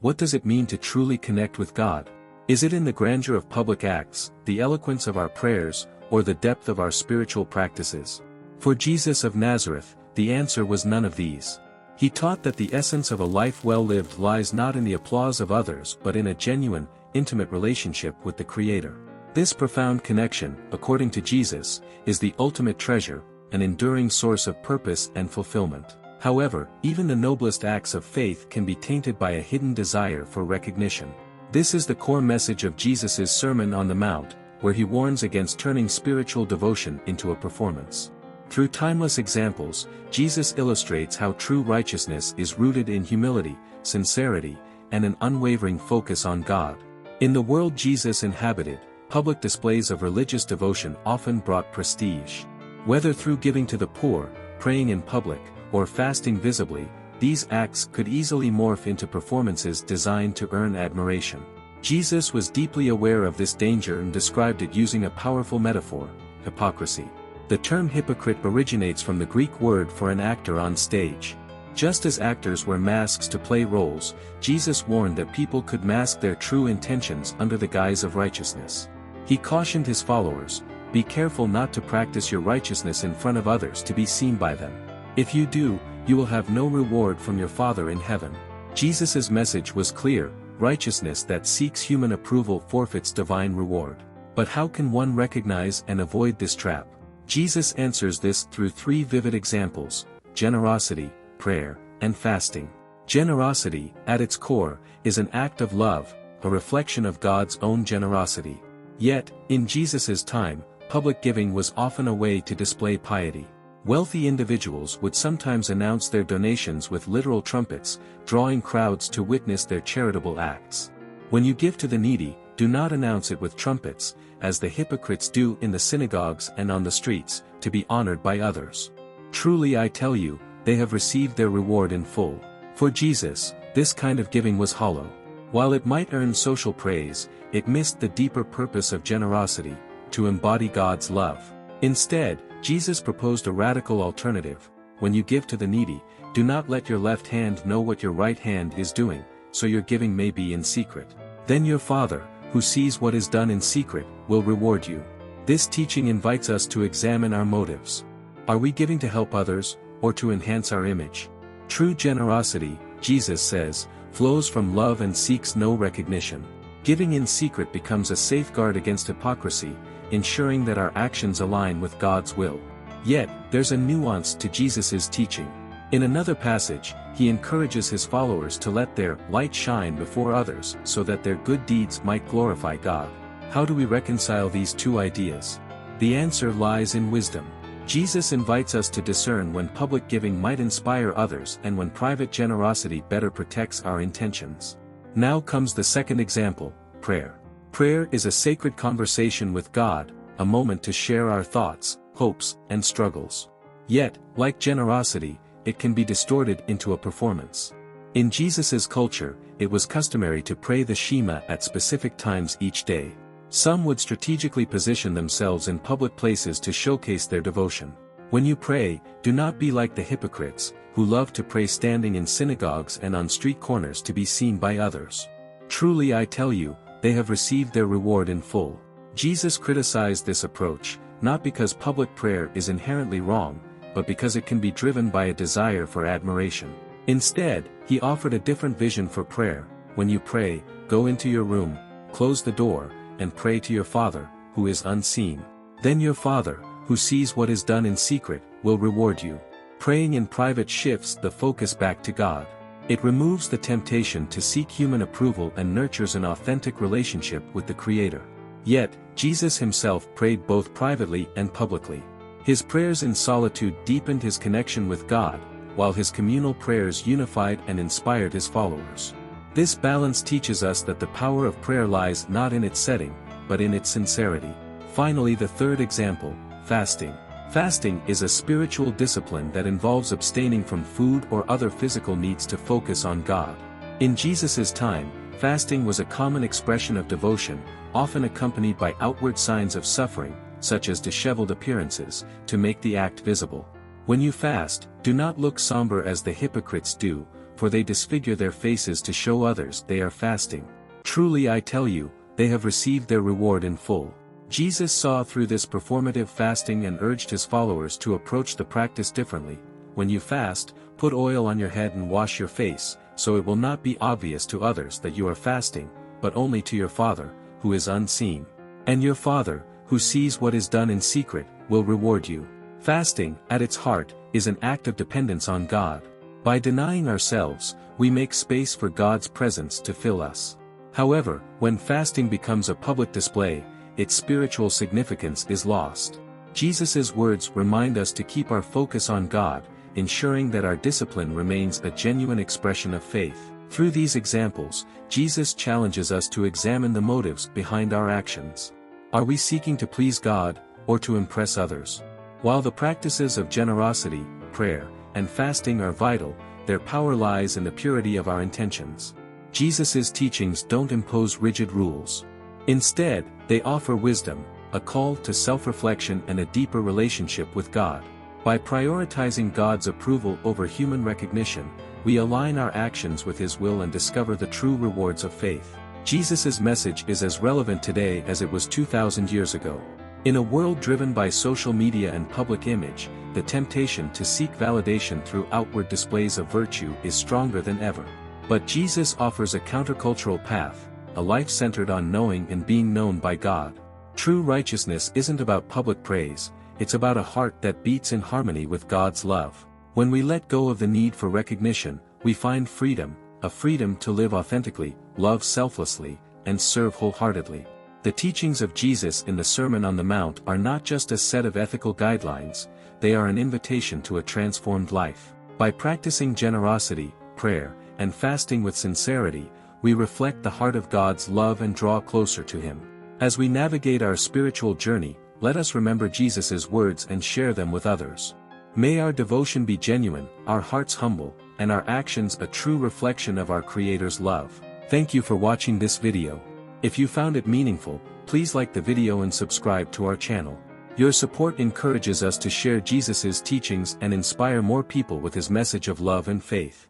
What does it mean to truly connect with God? Is it in the grandeur of public acts, the eloquence of our prayers, or the depth of our spiritual practices? For Jesus of Nazareth, the answer was none of these. He taught that the essence of a life well lived lies not in the applause of others but in a genuine, intimate relationship with the Creator. This profound connection, according to Jesus, is the ultimate treasure, an enduring source of purpose and fulfillment. However, even the noblest acts of faith can be tainted by a hidden desire for recognition. This is the core message of Jesus' Sermon on the Mount, where he warns against turning spiritual devotion into a performance. Through timeless examples, Jesus illustrates how true righteousness is rooted in humility, sincerity, and an unwavering focus on God. In the world Jesus inhabited, public displays of religious devotion often brought prestige. Whether through giving to the poor, praying in public, or fasting visibly, these acts could easily morph into performances designed to earn admiration. Jesus was deeply aware of this danger and described it using a powerful metaphor: hypocrisy. The term hypocrite originates from the Greek word for an actor on stage. Just as actors wear masks to play roles, Jesus warned that people could mask their true intentions under the guise of righteousness. He cautioned his followers, "Be careful not to practice your righteousness in front of others to be seen by them. If you do, you will have no reward from your Father in heaven." Jesus' message was clear: righteousness that seeks human approval forfeits divine reward. But how can one recognize and avoid this trap? Jesus answers this through three vivid examples: generosity, prayer, and fasting. Generosity, at its core, is an act of love, a reflection of God's own generosity. Yet, in Jesus' time, public giving was often a way to display piety. Wealthy individuals would sometimes announce their donations with literal trumpets, drawing crowds to witness their charitable acts. When you give to the needy, do not announce it with trumpets, as the hypocrites do in the synagogues and on the streets, to be honored by others. Truly I tell you, they have received their reward in full. For Jesus, this kind of giving was hollow. While it might earn social praise, it missed the deeper purpose of generosity: to embody God's love. Instead, Jesus proposed a radical alternative: when you give to the needy, do not let your left hand know what your right hand is doing, so your giving may be in secret. Then your Father, who sees what is done in secret, will reward you. This teaching invites us to examine our motives. Are we giving to help others, or to enhance our image? True generosity, Jesus says, flows from love and seeks no recognition. Giving in secret becomes a safeguard against hypocrisy, ensuring that our actions align with God's will. Yet, there's a nuance to Jesus' teaching. In another passage, he encourages his followers to let their light shine before others so that their good deeds might glorify God. How do we reconcile these two ideas? The answer lies in wisdom. Jesus invites us to discern when public giving might inspire others and when private generosity better protects our intentions. Now comes the second example: prayer. Prayer is a sacred conversation with God, a moment to share our thoughts, hopes, and struggles. Yet, like generosity, it can be distorted into a performance. In Jesus' culture, it was customary to pray the Shema at specific times each day. Some would strategically position themselves in public places to showcase their devotion. When you pray, do not be like the hypocrites, who love to pray standing in synagogues and on street corners to be seen by others. Truly I tell you, they have received their reward in full. Jesus criticized this approach, not because public prayer is inherently wrong, but because it can be driven by a desire for admiration. Instead, he offered a different vision for prayer: when you pray, go into your room, close the door, and pray to your Father, who is unseen. Then your Father, who sees what is done in secret, will reward you. Praying in private shifts the focus back to God. It removes the temptation to seek human approval and nurtures an authentic relationship with the Creator. Yet, Jesus himself prayed both privately and publicly. His prayers in solitude deepened his connection with God, while his communal prayers unified and inspired his followers. This balance teaches us that the power of prayer lies not in its setting, but in its sincerity. Finally, the third example: fasting. Fasting is a spiritual discipline that involves abstaining from food or other physical needs to focus on God. In Jesus' time, fasting was a common expression of devotion, often accompanied by outward signs of suffering, such as disheveled appearances, to make the act visible. When you fast, do not look somber as the hypocrites do, for they disfigure their faces to show others they are fasting. Truly I tell you, they have received their reward in full. Jesus saw through this performative fasting and urged his followers to approach the practice differently. When you fast, put oil on your head and wash your face, so it will not be obvious to others that you are fasting, but only to your Father, who is unseen. And your Father, who sees what is done in secret, will reward you. Fasting, at its heart, is an act of dependence on God. By denying ourselves, we make space for God's presence to fill us. However, when fasting becomes a public display, its spiritual significance is lost. Jesus' words remind us to keep our focus on God, ensuring that our discipline remains a genuine expression of faith. Through these examples, Jesus challenges us to examine the motives behind our actions. Are we seeking to please God, or to impress others? While the practices of generosity, prayer, and fasting are vital, their power lies in the purity of our intentions. Jesus' teachings don't impose rigid rules. Instead, they offer wisdom, a call to self-reflection and a deeper relationship with God. By prioritizing God's approval over human recognition, we align our actions with His will and discover the true rewards of faith. Jesus' message is as relevant today as it was 2,000 years ago. In a world driven by social media and public image, the temptation to seek validation through outward displays of virtue is stronger than ever. But Jesus offers a countercultural path, a life centered on knowing and being known by God. True righteousness isn't about public praise, it's about a heart that beats in harmony with God's love. When we let go of the need for recognition, we find freedom, a freedom to live authentically, love selflessly, and serve wholeheartedly. The teachings of Jesus in the Sermon on the Mount are not just a set of ethical guidelines, they are an invitation to a transformed life. By practicing generosity, prayer, and fasting with sincerity, we reflect the heart of God's love and draw closer to Him. As we navigate our spiritual journey, let us remember Jesus' words and share them with others. May our devotion be genuine, our hearts humble, and our actions a true reflection of our Creator's love. Thank you for watching this video. If you found it meaningful, please like the video and subscribe to our channel. Your support encourages us to share Jesus' teachings and inspire more people with His message of love and faith.